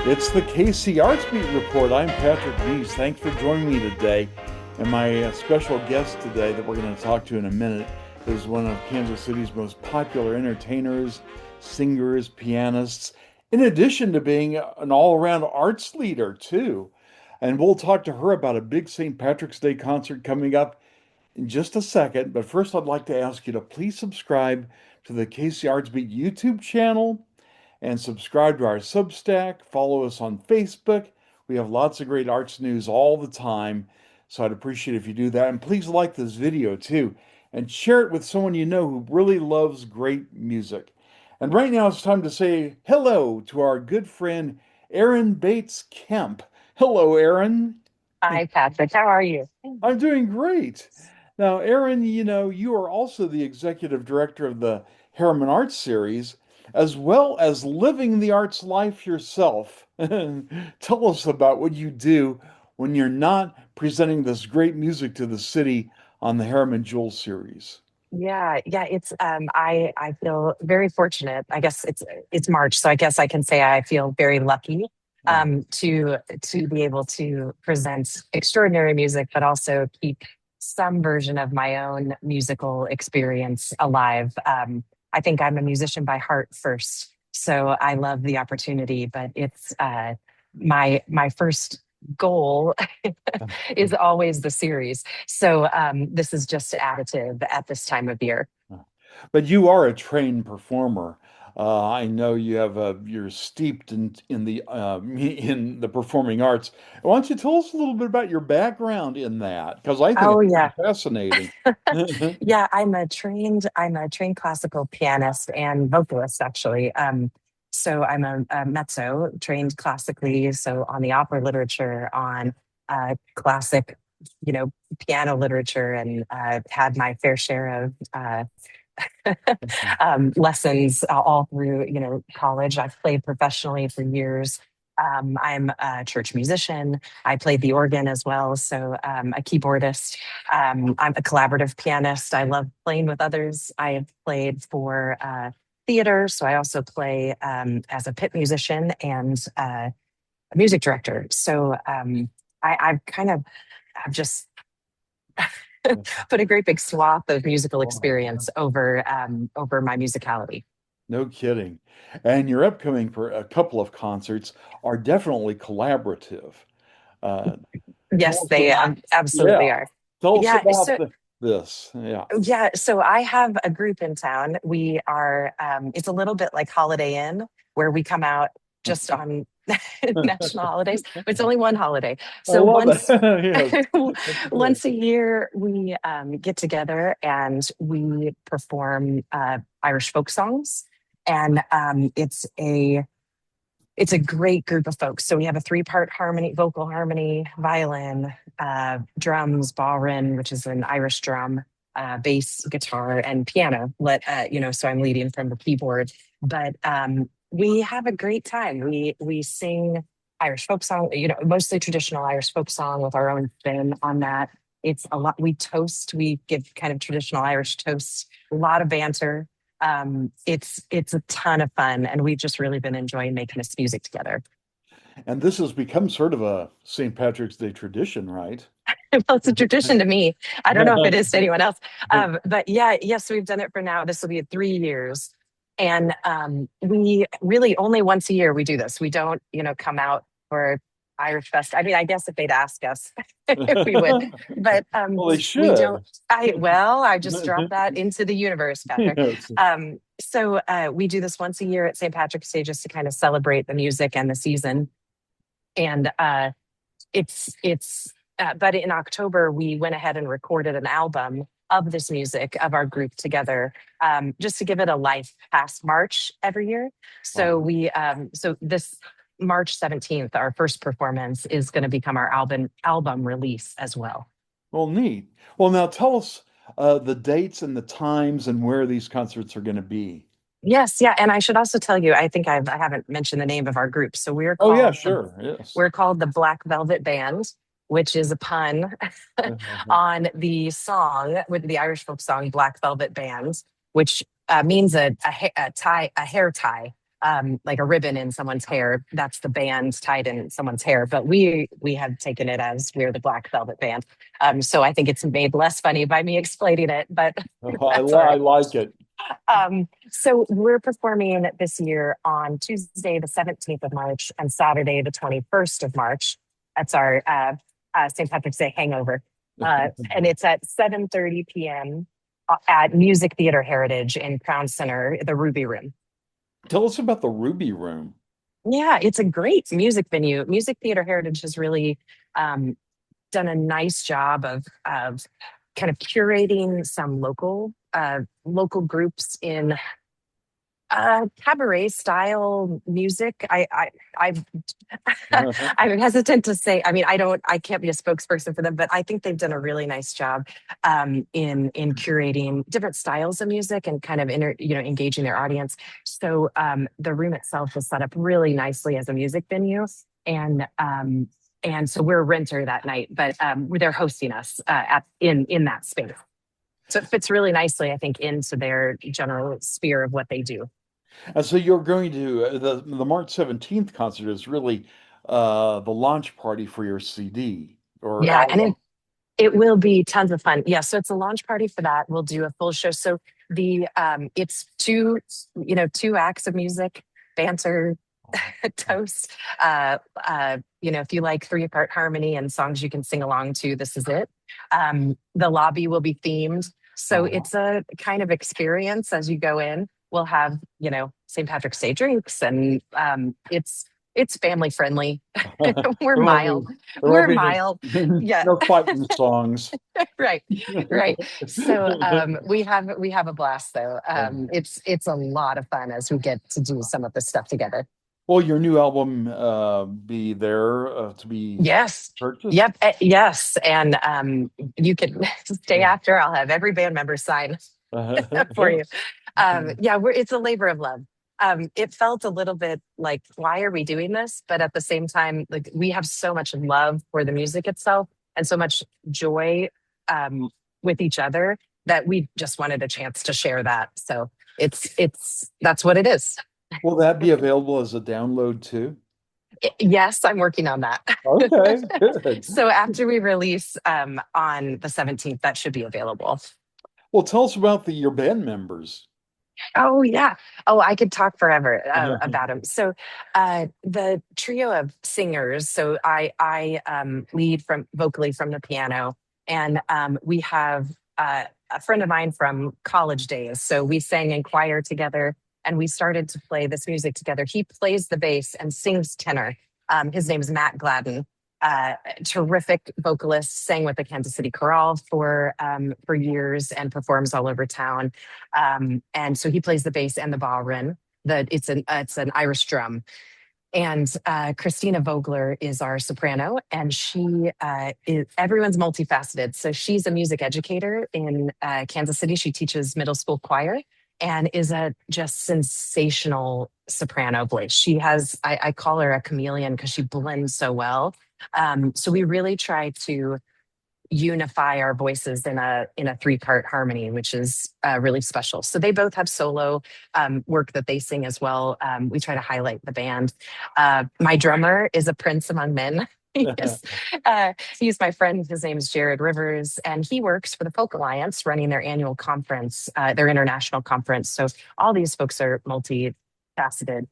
It's the KC Arts Beat Report. I'm Patrick Neas. Thanks for joining me today. And my special guest today that we're going to talk to in a minute is one of Kansas City's most popular entertainers, singers, pianists, in addition to being an all-around arts leader too. And we'll talk to her about a big St. Patrick's Day concert coming up in just a second. But first, I'd like to ask you to please subscribe to the KC Arts Beat YouTube channel and subscribe to our Substack. Follow us on Facebook. We have lots of great arts news all the time. So I'd appreciate if you do that. And please like this video too and share it with someone you know who really loves great music. And right now it's time to say hello to our good friend, Eryn Bates Kemp. Hello, Eryn. Hi, Patrick. How are you? I'm doing great. Now, Eryn, you are also the executive director of the Harriman Arts Series, as well as living the arts life yourself. Tell us about what you do when you're not presenting this great music to the city on the Harriman Jewel series. Yeah. It's I feel very fortunate. I guess it's March, so I guess I can say I feel very lucky Oh, to be able to present extraordinary music, but also keep some version of my own musical experience alive. I think I'm a musician by heart first, so I love the opportunity, but it's my first goal is always the series. So this is just additive at this time of year. but you are a trained performer. I know you're steeped in the performing arts. Why don't you tell us a little bit about your background in that? Because I think Oh it's yeah. pretty fascinating. Yeah, I'm a trained classical pianist and vocalist actually. So I'm a mezzo trained classically, so on the opera literature, on classic, you know, piano literature, and had my fair share of lessons all through, college. I've played professionally for years. I'm a church musician. I played the organ as well, so a keyboardist. I'm a collaborative pianist. I love playing with others. I have played for theater, so I also play as a pit musician and a music director. So I've just put a great big swath of musical Wow. experience over my musicality. No kidding. And your upcoming for a couple of concerts are definitely collaborative. Uh, Yes, tell us they about, yeah, absolutely are. tell us Yeah, about so this. Yeah. yeah, so I have a group in town. We are it's a little bit like Holiday Inn, where we come out just on national holidays, but it's only one holiday. I So love it. once Yes, that's great. once a year we get together and we perform Irish folk songs, and it's a great group of folks. So we have a three-part harmony, vocal harmony, violin, drums, ballroom, which is an Irish drum, bass, guitar, and piano. So I'm leading from the keyboard. But we have a great time. We sing Irish folk song, mostly traditional Irish folk song with our own spin on that. It's a lot. We toast. We give kind of traditional Irish toasts. A lot of banter. It's a ton of fun, and we've just really been enjoying making this music together. And this has become sort of a St. Patrick's Day tradition, right? Well, it's a tradition to me. I don't know if it is to anyone else, but yeah, yes, we've done it for now. This will be 3 years, and we really only once a year we do this. We don't, come out for Irish Fest. I mean, I guess if they'd ask us, we would, but Well, they we don't. should. I just dropped that into the universe, Patrick. Yes. So we do this once a year at St. Patrick's Day just to kind of celebrate the music and the season. And but in October we went ahead and recorded an album of this music of our group together, just to give it a life past March every year. So Wow. so this March 17th, our first performance is going to become our album release as well. Well, neat. Well, now tell us the dates and the times and where these concerts are going to be. Yes, yeah, and I should also tell you, I haven't mentioned the name of our group. So Oh, yeah, sure. Yes. we're called the Black Velvet Band, which is a pun on the song with the Irish folk song Black Velvet Band, which means a tie, a hair tie. like a ribbon in someone's hair. That's the band tied in someone's hair. But we have taken it as we're the Black Velvet Band. So I think it's made less funny by me explaining it, but Oh, that's all I right. like it. So we're performing this year on Tuesday, the 17th of March, and Saturday, the 21st of March. That's our St. Patrick's Day hangover. And it's at 7:30 p.m. At Music Theater Heritage in Crown Center, the Ruby Room. Tell us about the Ruby Room. Yeah, it's a great music venue. Music Theater Heritage has really um, done a nice job of kind of curating some local groups in cabaret style music. I've I'm hesitant to say. I mean, I can't be a spokesperson for them, but I think they've done a really nice job in curating different styles of music and kind of engaging their audience. So the room itself is set up really nicely as a music venue, and so we're a renter that night, but they're hosting us in that space. So it fits really nicely, I think, into their general sphere of what they do. And so you're going to the March 17th concert is really the launch party for your CD or Yeah, and album. it will be tons of fun. Yeah, so it's a launch party for that. We'll do a full show. So the it's two acts of music, banter, toast. If you like three-part harmony and songs you can sing along to, this is it. The lobby will be themed. So Uh-huh. it's a kind of experience as you go in. We'll have, St. Patrick's Day drinks, and it's family friendly. We're There won't mild. be there won't We're be mild. Yeah. no fighting songs. Right. Right. So we have a blast though. It's a lot of fun as we get to do some of this stuff together. Will your new album be there to be Yes. purchased? Yep. Yes. And you can stay after. I'll have every band member sign for you. Yeah, it's a labor of love. It felt a little bit like, why are we doing this? But at the same time, like we have so much love for the music itself and so much joy with each other that we just wanted a chance to share that. So it's that's what it is. Will that be available as a download too? Yes, I'm working on that. Okay, good. So after we release on the 17th, that should be available. Well, tell us about your band members. Oh yeah. Oh, I could talk forever about them. So the trio of singers. So I lead from vocally from the piano, and we have a friend of mine from college days. So we sang in choir together, and we started to play this music together. He plays the bass and sings tenor. His name is Matt Gladden. Terrific vocalist, sang with the Kansas City Chorale for years and performs all over town. And so he plays the bass and the ballroom. It's an Irish drum. And Christina Vogler is our soprano, and she is everyone's multifaceted. So she's a music educator in Kansas City. She teaches middle school choir and is a just sensational soprano voice. She has, I call her a chameleon because she blends so well. So we really try to unify our voices in a three-part harmony, which is really special. So they both have solo work that they sing as well. We try to highlight the band. My drummer is a prince among men. Yes. He's my friend. His name is Jared Rivers, and he works for the Folk Alliance, running their annual conference, their international conference. So all these folks are multifaceted.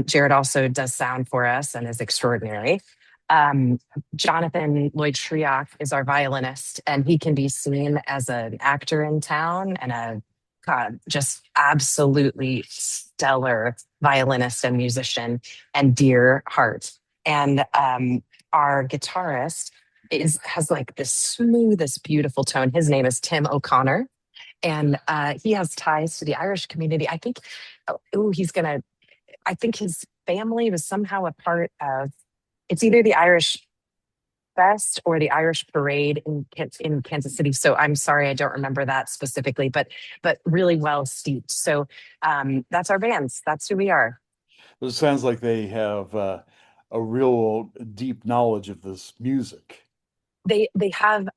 Jared also does sound for us and is extraordinary. Um, Jonathan Lloyd Shriock is our violinist, and he can be seen as an actor in town and a God, just absolutely stellar violinist and musician and dear heart. And our guitarist has like this smoothest, beautiful tone. His name is Tim O'Connor, and he has ties to the Irish community. I think, I think his family was somehow a part of it's either the Irish Fest or the Irish Parade in Kansas City. So I'm sorry, I don't remember that specifically, but really well steeped. So that's our bands. That's who we are. It sounds like they have a real deep knowledge of this music. They have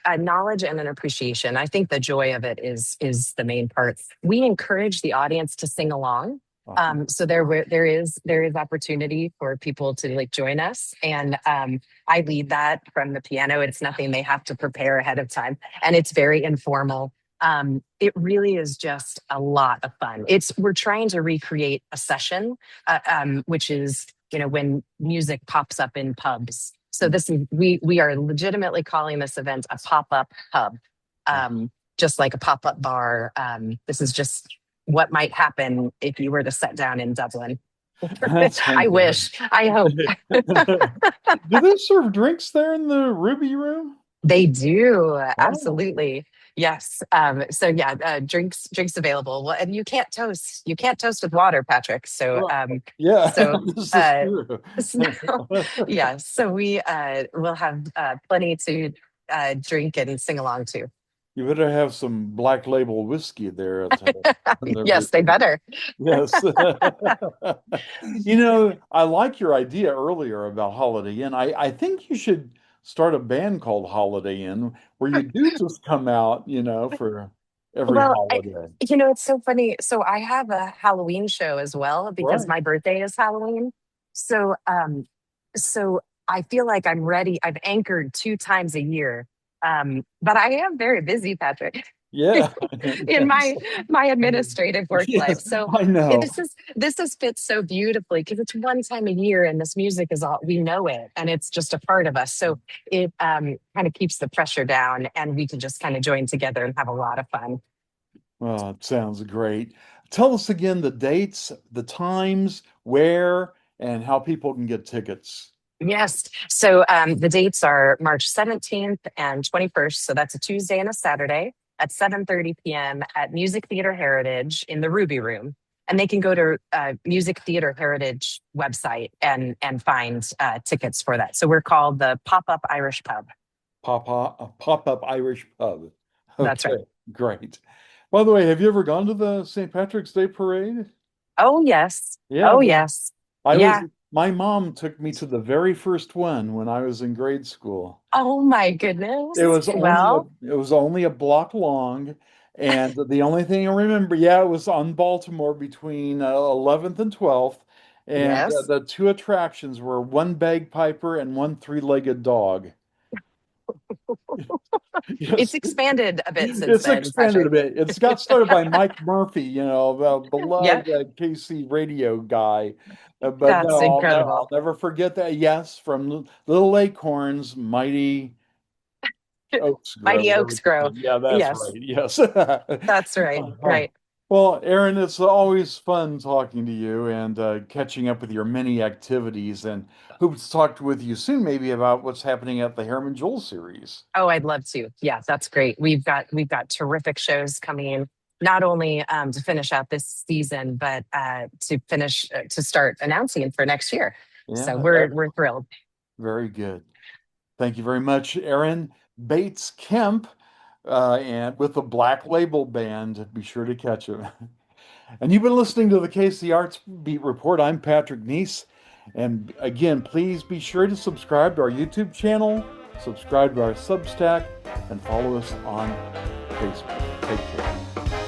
a knowledge and an appreciation. I think the joy of it is the main part. We encourage the audience to sing along. Awesome. So there is opportunity for people to like join us, and I lead that from the piano. It's nothing they have to prepare ahead of time, and it's very informal. It really is just a lot of fun. We're trying to recreate a session, which is when music pops up in pubs. So this is we are legitimately calling this event a pop up pub, just like a pop up bar. This is just what might happen if you were to sit down in Dublin. That's I fantastic. wish. I hope. Do they serve drinks there in the Ruby Room? They do, Oh, absolutely. Yes. So yeah, drinks available. Well, and you can't toast with water, Patrick. So well, yeah, so this is uh true. so, yeah, so we will have plenty to drink and sing along to. You better have some Black Label whiskey there at the Yes, they Ruby. better. Yes. I like your idea earlier about Holiday Inn. I think you should start a band called Holiday Inn where you do just come out, for every Well, holiday. it's so funny. So I have a Halloween show as well because Right. my birthday is Halloween. So, so I feel like I'm ready. I've anchored two times a year. But I am very busy, Patrick, Yeah. in Yes. my administrative work life. Yes, So I know. this has fit so beautifully because it's one time a year and this music is all we know it and it's just a part of us. So it kind of keeps the pressure down and we can just kind of join together and have a lot of fun. Well, it sounds great. Tell us again the dates, the times, where, and how people can get tickets. Yes. So the dates are March 17th and 21st. So that's a Tuesday and a Saturday at 7:30 p.m. at Music Theater Heritage in the Ruby Room. And they can go to Music Theater Heritage website and find tickets for that. So we're called the Pop Up Irish Pub. Pop-up Irish pub. That's right. Okay, great. By the way, have you ever gone to the St. Patrick's Day parade? Oh, yes. Yeah, Oh, well, yes. I was Yeah. my mom took me to the very first one when I was in grade school. Oh, my It goodness. was only a Well, it was only a block long, and the only thing I remember, yeah, it was on Baltimore between 11th and 12th, and yes. the two attractions were one bagpiper and one three-legged dog. It's Yes, expanded a bit since it's then, expanded a Patrick. bit. It's got started by Mike Murphy, the Yeah. beloved KC radio guy. But no, That's I'll incredible. never forget that. Yes, from Little Acorns, Mighty Oaks Grow, Mighty whatever Oaks it's called. grow. Yeah, that's Yes, right. Yes. that's right. Oh. Right. Well, Eryn, it's always fun talking to you and catching up with your many activities, and hope to talk with you soon, maybe about what's happening at the Harriman Joel series. Oh, I'd love to. Yeah, that's great. We've got terrific shows coming in, not only to finish out this season, but to start announcing for next year. So Yeah, we're thrilled. very good. Thank you very much, Eryn Bates Kemp, and with the Black Label Band. Be sure to catch him. And you've been listening to the KC Arts Beat Report. I'm Patrick Neas. And again, please be sure to subscribe to our YouTube channel, subscribe to our Substack, and follow us on Facebook. Take care.